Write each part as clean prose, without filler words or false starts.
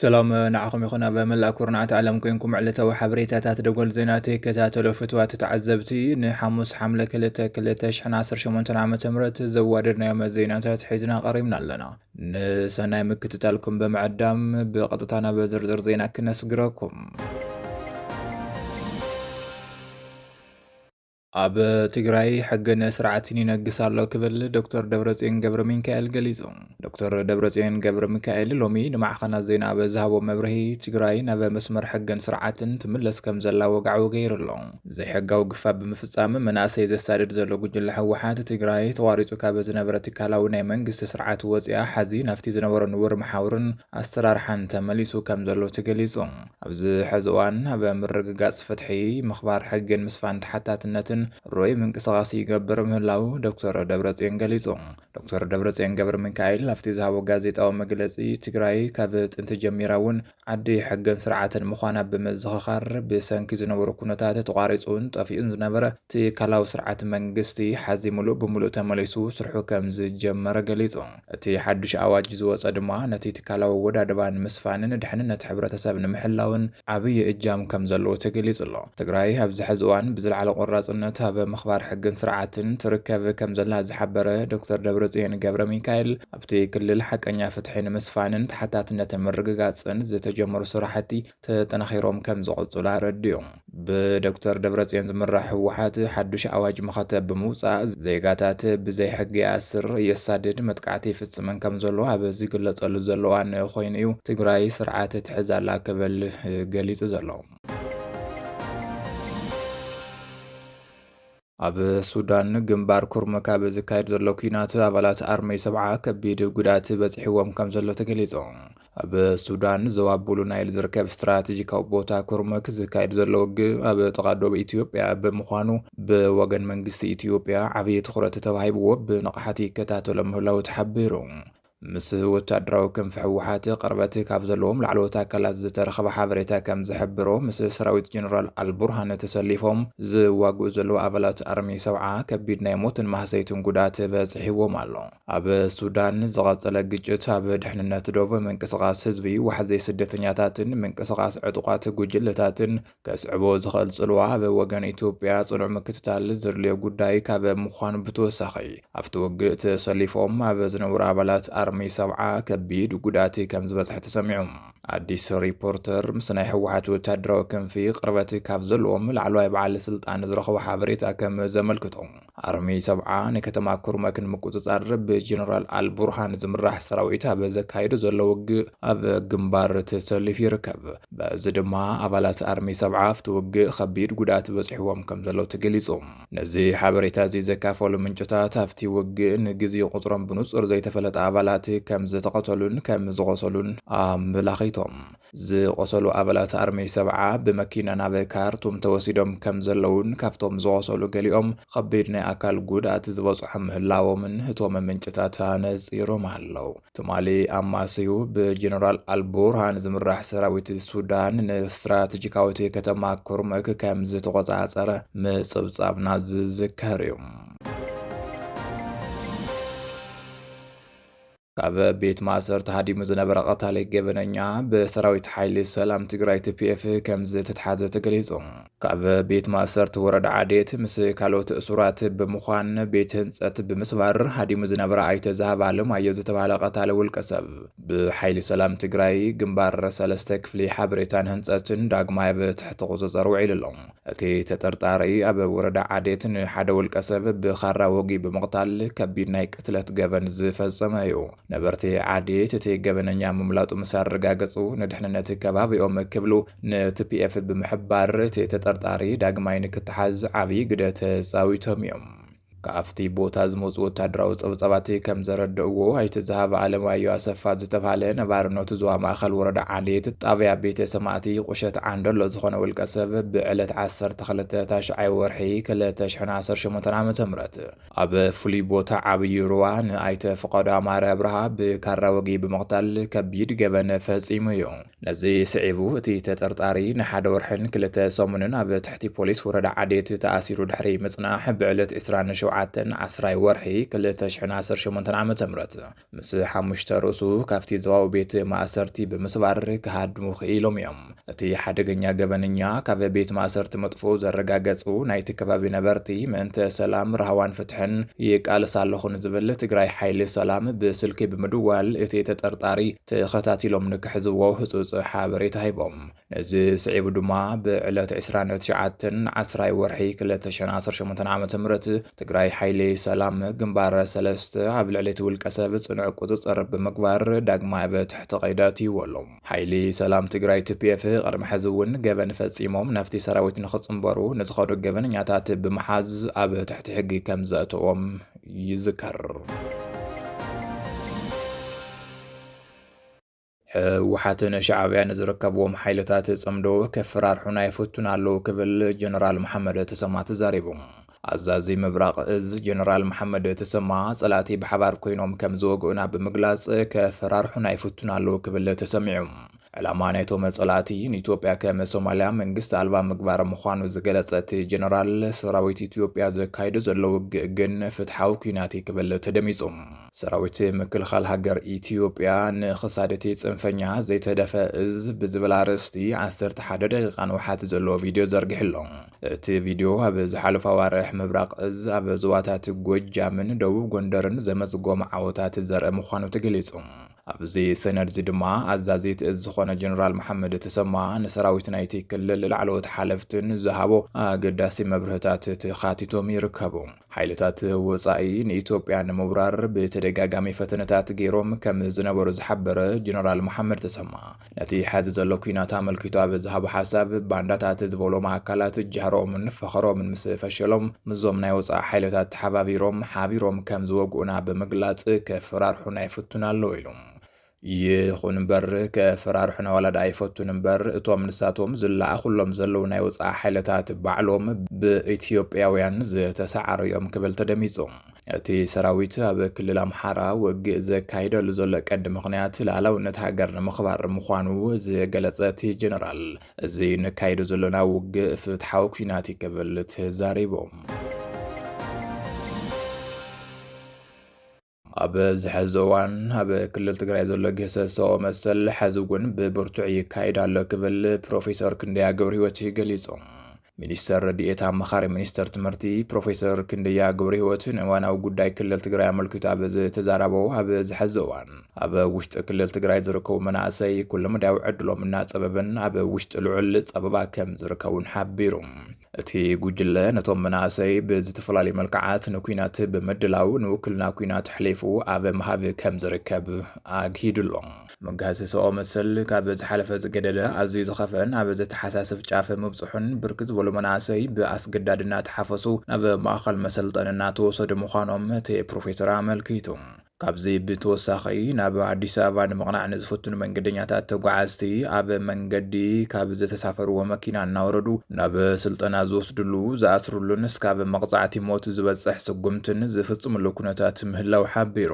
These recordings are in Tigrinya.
سلام نعكم يخونا بملا كورنعات عالم كوينكم علتا وحبريتات دقول زيناتي كتاتلو فتوات تعذبتي نحمس حملة كلتا شحن عصر شمونتن عام تمرت زوادرنا يوم الزيناتات حيزنا قريبنا لنا نسانا مكتتالكم بمعدام بقطتانا بزرزر زينا كنس قراكم ኣብ ትግራይ ሕግን ስርዓትን ይነግሳሎ ክብል ዶክተር ደብረጽዮን ገብረ ሚካኤል ገሊጹ ዶክተር ደብረጽዮን ገብረ ሚካኤል ሎሚ ንማዕኸናት ዜና ብዝሃቦ መብርሂ ትግራይ ናብ መስመር ሕግን ስርዓትን ትምለስ ከም ዘላ ወግዓዊ ገይሩ ኣሎ ዘይሕጋዊ ግፋብ ብምፍጻም መናእሰይ ዘሳድድ ዘሎ ጉጅለ ሕወሓት ትግራይ ተዋሪጹ ካብ ዝነበረ ትካላዊ ናይ መንግስቲ ስርዓት ወፂኣ ሓዚ ናብቲ ዝነበሮ ንቡር መሓውርን ኣሰራርሓን ተመሊሱ ከም ዘሎ ተገሊጹ ኣብዚ ሕዚ እዋን ኣብ ምርግጋጽ ፍትሒ ምኽባር ሕግን ምስፋን ተሓታትነትን ሮይ ምንቅስቃስ ይገብር ምህላው ዶክተር ደብረጽዮን ገሊጹ ዶክተር ደብረጽዮን ገብረ ሚካኤል ኣብቲ ዝሃቦ ጋዜጣዊ መግለጺ ትግራይ ካብ ጥንቲ ጀሚራውን ዓዲ ሕግን ስርዓትን ምዃና ብምዝኽኻር ብሰንኪ ዝነበሩ ኩነታት ተቋሪጹን ጠፊኡን ዝነበረ ትካላዊ ስርዓት መንግስቲ ሓዚ ሙሉእ ብምሉእ ተመሊሱ ስርሑ ከም ዝጀመረ ገሊጹ እቲ ሓዱሽ ኣዋጅ ዝወፀ ድማ ነቲ ትካላዊ ወዳድባን ምስፋንን ድሕንነት ሕብረተሰብ ንምሕላውን ዓብዪ እጃም ከም ዘለዎ ተገሊጹ ኣሎ ትግራይ ኣብዚ ሕዚ እዋን ብዝለዓለ ቆራጽነት ኣብ ምኽባር ሕግን ስርዓትን ትርከብ ከም ዘላ ዝሓበረ ዶክተር ደብረጽዮን ገብረ ሚካኤል ኣብቲ ክልል ሓቀኛ ፍትሕን ምስፋንን ተሓታትነትን ምርግጋጽን ዝተጀመሩ ስራሕቲ ተጠናኺሮም ከም ዝቕጽሉ ኣረዲዮም ብዶክተር ደብረጽዮን ዝምራሕ ህወሓት ሓዱሽ ኣዋጅ መኸተብ ብምውፃእ ዜጋታት ብዘይ ሕጊ ይኣስር የሳድድ መጥቃዕቲ ይፍጽምን ከም ዘሎ ኣብ ዝግለጸሉ ዘሎ እዋን ኮይኑ እዩ ትግራይ ስርዓት ትሕዛላ ክብል ገሊጹ ዘሎ ኣብ ሱዳን ግንባር ኩርመካ ዝካየድ ዘሎ ኩናት ኣባላት ኣርሚ 70 ከቢድ ጉዳት በፂሕዎም ከም ዘሎ ተገሊጹ ኣብ ሱዳን ዞባ ቡሉ ናይል ዝርከብ ስትራቴጂካዊ ቦታ ኩርመክ ዝካየድ ዘሎ ውግእ ኣብ ጥቓ ደቡብ ኢትዮጵያ ብምዃኑ ብወገን መንግስቲ ኢትዮጵያ ዓብዪ ትኹረት ተዋሂብዎ ብንቕሓት ይከታተሎ ምህላው ተሓቢሩ ምስ ወታደራዊ ክንፊ ሕወሓት ቅርበት ካብ ዘለዎም ላዕለዎት ኣካላት ዝተረኸበ ሓበሬታ ከም ዝሕብሮ ምስ ሰራዊት ጀነራል ኣልቡርሃን ተሰሊፎም ዝዋግኡ ዘለዉ ኣባላት ኣርሚ 70 ከቢድ ናይ ሞትን ማህሰይትን ጉዳት በፂሕዎም ኣሎ ኣብ ሱዳን ዝቐጸለ ግጭት ኣብ ድሕንነት ደቡብ ምንቅስቓስ ህዝቢ ዋሕዘይ ስደተኛታትን ምንቅስቓስ ዕጡቓት ጉጅለታትን ከስዕቦ ዝኽእል ጽልዋ ኣብ ወገን ኢትዮጵያ ጽኑዕ ምክትታል ዘድልዮ ጉዳይ ካብ ምዃኑ ብተወሳኺ ኣብቲ ውግእ ተሰሊፎም ኣብ ዝነበሩ ኣባላት ኣርሚ 70 ከቢድ ጉዳት ከም ዝበጽሐ ተሰሚዑ ኣዲስ ሪፖርተር ምስ ናይ ሕወሓት ወታደራዊ ክንፊ ቅርበት ካብ ዘለዎም ላዕለዋይ በዓል ስልጣን ዝረኸቦ ሓበሬታ ከም ዘመልክቶ ኣርሚ 70 ንከተማ ኩርመክ ንምቁፅጻር ብጀነራል ኣልቡርሃን ዝምራሕ ሰራዊት ኣብ ዘካይዱ ዘሎ ውግእ ኣብ ግንባር ተሰሊፉ ይርከብ በዚ ድማ ኣባላት ኣርሚ 70 ኣብቲ ውግእ ከቢድ ጉዳት በፂሕዎም ከም ዘሎ ተገሊጹ ነዚ ሓበሬታ እዚ ዘካፈሉ ምንጭታት ኣብቲ ውግእ ንግዜ ቁጥሮም ብንጹር ዘይተፈለጠ ኣባላት ከም ዝተቐተሉን ከም ዝቆሰሉን ኣመላኺቶም ዝቆሰሉ ኣባላት ኣርሚ 70 ብመኪና ናብ ካርቱም ተወሲዶም ከም ዘለውን ካብቶም ዝቆሰሉ ገሊኦም ከቢድ ናይ ኣካል ጉድኣት ዝበፅሖም ምህላዎምን እቶም ምንጭታት ነፂሮም ኣለው ትማሊ ኣማስዩ ብጀነራል ኣልቡርሃን ዝምራሕ ሰራዊት ሱዳን ንስትራቴጂካዊት ከተማ ኩርመክ ከም ዝተቆፃፀረ ምፅብፃብና ዝዝከር እዩ ካብ ቤት ማእሰር ተሃዲሙ ዝነበረ ቀታሊ ገበነኛ ብሰራዊት ሓይሊ ሰላም ትግራይ TPF ከም ዝተተሓዘ ተገሊጹ ካብ ቤት ማእሰር ወረዳ ዓዴት ምስ ካልኦት እሱራት ብምዃን ቤት ህንፀት ብምስባር ሃዲሙ ዝነበረ ኣይተ ዝሃብ ኣለማዮ ዝተባሃለ ቀታሊ ውልቀ ሰብ ብሓይሊ ሰላም ትግራይ ግንባር 3 ክፍሊ ሓበሬታን ህንፀትን ዳግማይ ብትሕቲ ቁፅፅር ውዒሉ ኣሎ እቲ ተጠርጣሪ ኣብ ወረዳ ዓዴት ንሓደ ውልቀ ሰብ ብኻራ ወጊ ብምቕታል ከቢድ ናይ ቅትለት ገበን ዝፈጸመ እዩ ነበርቲ ዓዴት እቲ ገበነኛ ምምላጡ ምሳረጋገጹ ንድሕንነት ከባቢኦም ክብሉ ንTPF ብምሕባር እቲ ተጠርጣሪ ዳግማይ ንክትሓዝ ዓብዪ ግደ ተፃዊቶም እዮም ካብቲ ቦታ ዝመፁ ወታደራዊ ፀብፀባት ከም ዘረድእዎ ኣይቲ ዝሃበ ኣለማዮ ኣሰፋ ዝተባሃለ ነባርነቱ ዞባ ማእኸል ወረዳ ዓዴት ጣብያ ቤተ ሰማዕቲ ቁሸት ዓንደሎ ዝኾነ ውልቀ ሰብ ብዕለት 12 ታሽዓይ ወርሒ 2018 ዓ.ም ኣብ ፍሉይ ቦታ ዓብዪ ሩዋ ንኣይተ ፍቃዱ ኣማረ ኣብርሃ ብካራ ወጊ ብምቕታል ከቢድ ገበን ፈጺሙ እዩ ነዚ ስዒቡ እቲ ተጠርጣሪ ንሓደ ወርሕን 2 ሰሙንን ኣብ ትሕቲ ፖሊስ ወረዳ ዓዴት ተኣሲሩ ድሕሪ ምጽናሕ ብዕለት 27 10 ወርሒ 2018 ዓ.ም ምስ ሓሙሽተ ርእሱ ካብቲ ዞባዊ ቤት ማእሰርቲ ብምስባር ክሃድሙ ክኢሎም እዮም። እቲ ሓደገኛ ገበነኛ ካብ ቤት ማእሰርቲ መጥፎ ዘረጋገጹ ናይቲ ከባቢ ነበርቲ ምእንተ ሰላም ረሃዋን ፍትሕን ይቃልስ ኣለኹ ንዝብል ትግራይ ሓይሊ ሰላም ብስልኪ ብምድዋል እቲ ተጠርጣሪ ተኸታቲሎም ንክሕዝዎ ህጹጽ ሓበሬታ ሂቦም። ነዚ ስዒቡ ድማ ብዕለት 29 ወርሒ 2018 ዓ.ም ትግራይ ሓይሊ ሰላም ግንባር 3 ኣብ ልዕሊ እቲ ውልቀ ሰብ ጽኑዕ ቁጽጽር ብምግባር ዳግማይ ብትሕቲ ቀይዳት ይወሎም። ሓይሊ ሰላም ትግራይ TPF ቅድሚ ሕዚ እውን ገበን ፈጺሞም ናብቲ ሰራዊት ንኽጽምበሩ ንዝኸዱ ገበነኛታት ብምሓዝ ኣብ ትሕቲ ሕጊ ከም ዘእትዎም ይዝከር። ህወሓትን ሻዕብያን ዝርከብዎም ሓይልታት ጽምዶ ከፈራርሑና ይፈቱን ኣለዉ ክብል ጀነራል መሐመድ ተሰማ ተዛሪቡ። አዛዚ ምብራቅ እዝ ጀነራል መሐመድ ተሰማ ጸላቲ ብሓባር ኮይኖም ከም ዝወግኡና ብምግላጽ ከፈራርሑና ይፈቱን ኣለዉ ክብል ተሰሚዑ። ዕላማ ናይቶም ጸላቲ ንኢትዮጵያ ከም ሶማልያ መንግስት አልባ ምግባር ምዃኑ ዝገለጸት ጀነራል ሰራዊት ኢትዮጵያ ዘካይዱ ዘለው ውግእ ግን ፍትሓዊ ኩናት ክብል ተደሚጹ። ሰራዊት ምክልኻል ሃገር ኢትዮጵያ ንኽሳደቲ ጽንፈኛ ዘይተደፈ እዝ ብዝብል ኣርእስቲ 11 ደቂቓ ንውሓት ዘለዎ ቪድዮ ዘርጊሕሎ። እቲ ቪድዮ ኣብ ዝሓለፈ ኣዋርሕ ምብራቅ እዝ ኣብ ዞባታት ጎጃምን ደቡብ ጎንደርን ዘመዝጎም ዓወታት ዘርኢ ምዃኑ ተገሊጹ። ኣብዚ ሰነድ እዚ ድማ ኣዛዚት እዝ ዝኾነ ጀነራል መሐመድ ተሰማ ንሰራዊት ናይቲ ክልል ላዕለዎት ሓለፍትን ዝሃቦ ኣገዳሲ መብርህታት ተኻቲቶም ይርከቡ። ሓይልታት ወጻኢ ንኢትዮጵያ ንምውራር ብተደጋጋሚ ፈተነታት ገይሮም ከም ዝነበሩ ዝሓበረ ጀነራል መሐመድ ተሰማ ነቲ ሓዚ ዘሎ ኩናት ኣመልኪቱ ኣብ ዝሃቦ ሓሳብ ባንዳታት ዝበሎም ኣካላት ጃህሮምን ፈኸሮምን ምስ ፈሸሎም ምዞም ናይ ወጻኢ ሓይልታት ተሓባቢሮም ሓቢሮም ከም ዝወግኡና ብምግላጽ ከፈራርሑና ይፈቱን ኣለዉ ኢሎም። ይኹን እምበር ከፈራርሑና ወላዳ ኣይፈቱን እምበር እቶም ንሳቶም ዝለኣኹሎም ዘለዉ ናይ ወጻኢ ሓይልታት ባዕሎም ብኢትዮጵያውያን ዝተሰዓሩ እዮም ክብል ተደሚጹ። እቲ ሰራዊት ኣብ ክልል ኣምሓራ ውግእ ዘካይደሉ ዘሎ ቀንዲ ምኽንያት ሉዓላውነት ሃገር ንምኽባር ምዃኑ ዝገለጸ እቲ ጀነራል እዚ ንካይዱ ዘለና ውግእ ፍትሓዊ ኩናት ክብል ተዛሪቦም። ኣብ ዝሕዚ እዋን ኣብ ክልል ትግራይ ዘሎ ገሰሶ መሰል ሕዚ እውን ብብርቱዕ ይካይድ ኣሎ ክብል ፕሮፌሰር ክንደያ ገብረህይወት ገሊጹ። ሚኒስተር ረድኤት ኣማኻሪ ሚኒስተር ትምህርቲ ፕሮፌሰር ክንደያ ገብረህይወት ንእዋናዊ ጉዳይ ክልል ትግራይ ኣመልኪቱ ኣብ ዝተዛረቦ ኣብ ዝሕዚ እዋን ኣብ ውሽጢ ክልል ትግራይ ዝርከቡ መናእሰይ ኩሎም ዳዊ ዕድሎም እናፀበብን ኣብ ውሽጢ ልዑል ፀበባ ከም ዝርከቡን ሓቢሩ። እቲ ጉጅለ ነቶም መናእሰይ ብዝተፈላለዩ መልክዓት ንኩናት ብምድላው ንውክልና ኩናት ሕሊፉ ኣብ ምሃብ ከም ዝርከብ ኣግሂድሎ። መጋሰሶ መሰል ካብ ዝሓለፈ ዝገደደ ኣዝዩ ዝኸፍአን ኣብ ዝተሓሳስብ ጫፍ ምብፅሑን ብርክ ዝበሉ መናእሰይ ብኣስገዳድና ተሓፈሱ ናብ ማእኸል መሰልጠን እናተወሰዱ ምዃኖም እቲ ፕሮፌሰር ኣመልኪቱ። ካብዚ ብተወሳኺ ናብ ኣዲስ ኣበባ ንምቕናዕ ንዝፍትኑ መንገደኛታት ተጓዓዝቲ ኣብ መንገዲ ካብ ዝተሳፈርዎ መኪና እናወረዱ ናብ ስልጠና ዝወስድሉ ዝኣስሩሉን እስካብ መቕጻዕቲ ሞት ዝበፅሕ ስጉምትን ዝፍጽምሉ ኩነታት ምህላው ሓቢሩ።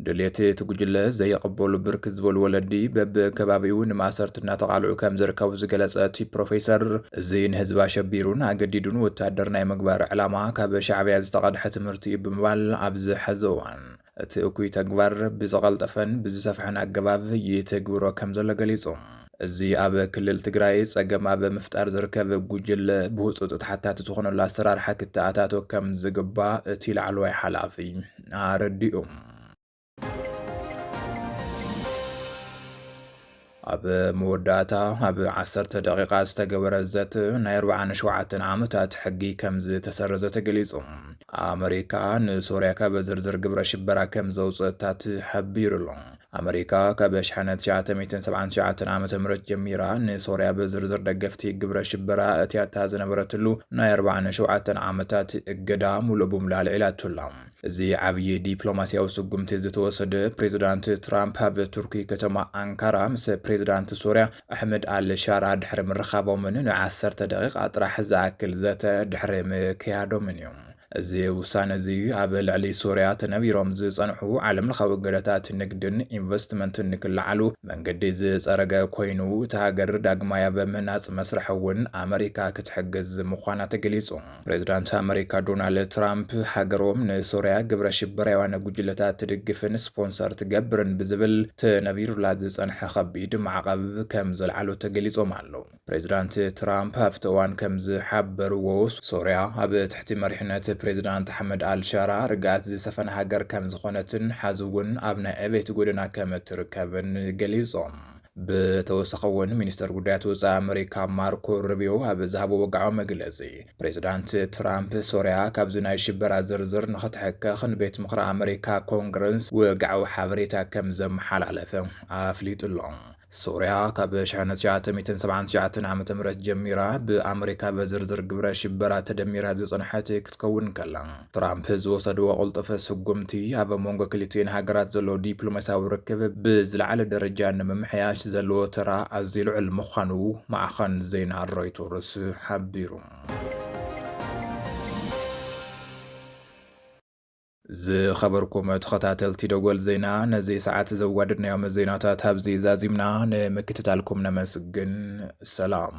ድሌት ትጉጅለ ዘይቀበሉ ብርክ ዝበሉ ወለዲ በብከባቢኡ ንማእሰርቲ እናተቃልዑ ከም ዝርከቡ ዝገለጸ እቲ ፕሮፌሰር እዚ ንህዝባ ሸቢሩን ኣገዲዱን ወታደር ናይ ምግባር ዕላማ ካብ ሻዕብያ ዝተቐድሐ ትምህርቲ እዩ ብምባል ኣብ ዝሕዚ እዋን እቲ እኩይ ተግባር ብዝቐልጠፈን ብዝሰፍሐን ኣገባብ ይተግብሮ ከም ዘሎ ገሊጹ። እዚ ኣብ ክልል ትግራይ ጸገም ኣብ ምፍጣር ዝርከብ ጉጅለ ብህፁፅ ተሓታቲ ዝኾነሉ ኣሰራርሓ ክትኣታቶ ከም ዝግባእ እቲ ላዕለዋይ ሓላፊ ኣረዲኡ። ኣብ መወዳእታ ኣብ 10 ደቂቓ ዝተገበረ ዘት ናይ 47 ዓመታት ሕጊ ከም ዝተሰረዘ ተገሊጹ። ኣሜሪካ ንሶርያ ካብ ዝርዝር ግብረ ሽበራ ከም ዘውፅእታት ሓቢሩሎ። ኣሜሪካ ካብ 1979 ዓ.ም ጀሚራ ንሶርያ ብዝርዝር ደገፍቲ ግብረ ሽበራ እትያታ ዝነበረትሉ ናይ 47 ዓመታት እገዳ ሙሉእ ብምሉእ ኣልዒላትላ። እዚ ዓብዪ ዲፕሎማስያዊ ስጉምቲ ዝተወሰደ ፕሬዚዳንት ትራምፕ ኣብ ቱርኪ ከተማ አንካራ ምስ ፕሬዚዳንት ሶርያ ኣሕመድ አልሻራ ድሕሪ ምርኻቦምን ን10 ደቂቓ ጥራሕ ዝኣክል ዘተ ድሕሪ ምክያዶምን እዩ። እዚ ውሳነ እዚ ኣብ ልዕሊ ሶርያ ተነቢሮም ዝጸንሑ ዓለም ለኻዊ ገደታት ንግድን ኢንቨስትመንትን ንክልዓሉ መንገዲ ዝጸረገ ኮይኑ እቲ ሃገር ዳግማያ በምህናጽ መስርሕ እውን ኣሜሪካ ክትሕግዝ ምዃና ተገሊጹ። ፕሬዚዳንት ኣሜሪካ ዶናልድ ትራምፕ ሃገሮም ንሶርያ ግብረ ሽበራውያን ጉጅለታት ትድግፍን ስፖንሰር ትገብርን ብዝብል ተነቢሩላ ዝጸንሐ ከቢድ ማዕቐብ ከም ዘልዓሉ ተገሊጾም ኣለዉ። ፕሬዚዳንት ትራምፕ ኣብቲ እዋን ከም ዝሓበርዎ ሶርያ ኣብ ትሕቲ መሪሕነት ፕሬዚዳንት ኣሕመድ ኣልሻራ ርግኣት ዝሰፈነ ሃገር ከም ዝኾነትን ሓዚ እውን ኣብ ናይ ዕቤት ጎደና ከም እትርከብን ገሊጾም። ብተወሳኺ እውን ሚኒስተር ጉዳያት ወፃኢ ኣሜሪካ ማርኮ ሩቢዮ ኣብ ዝሃቦ ወግዓዊ መግለጺ ፕሬዚዳንት ትራምፕ ሶርያ ካብዚ ናይ ሽበራ ዝርዝር ንኽትሕከኽ ንቤት ምኽሪ ኣሜሪካ ኮንግረስ ወግዓዊ ሓበሬታ ከም ዘመሓላለፈ ኣፍሊጡሎም። ሶርያ ካብ 1979 ዓ.ም ጀሚራ ብኣሜሪካ በዝርዝር ግብረ ሽበራ ተደሚራ ዝጸንሐት ክትከውን ከላ ትራምፕ ዝወሰድዎ ቁልጡፍ ስጉምቲ ኣብ መንጎ ክልቲአን ሃገራት ዘሎ ዲፕሎማስያዊ ርክብ ብዝለዓለ ደረጃ ንምምሕያሽ ዘለዎ ተራ ኣዝዩ ልዑል ምዃኑ ማዕኸን ዜና ሮይተርስ ሓቢሩ። ዝኸበርኩም ተኸታተልቲ ደጎል ዜና ነዚ ሰዓት ዘዋድድናዮም ዜናታት ኣብዚ ዛዚምና ንምክትታልኩም ነመስግን። ሰላም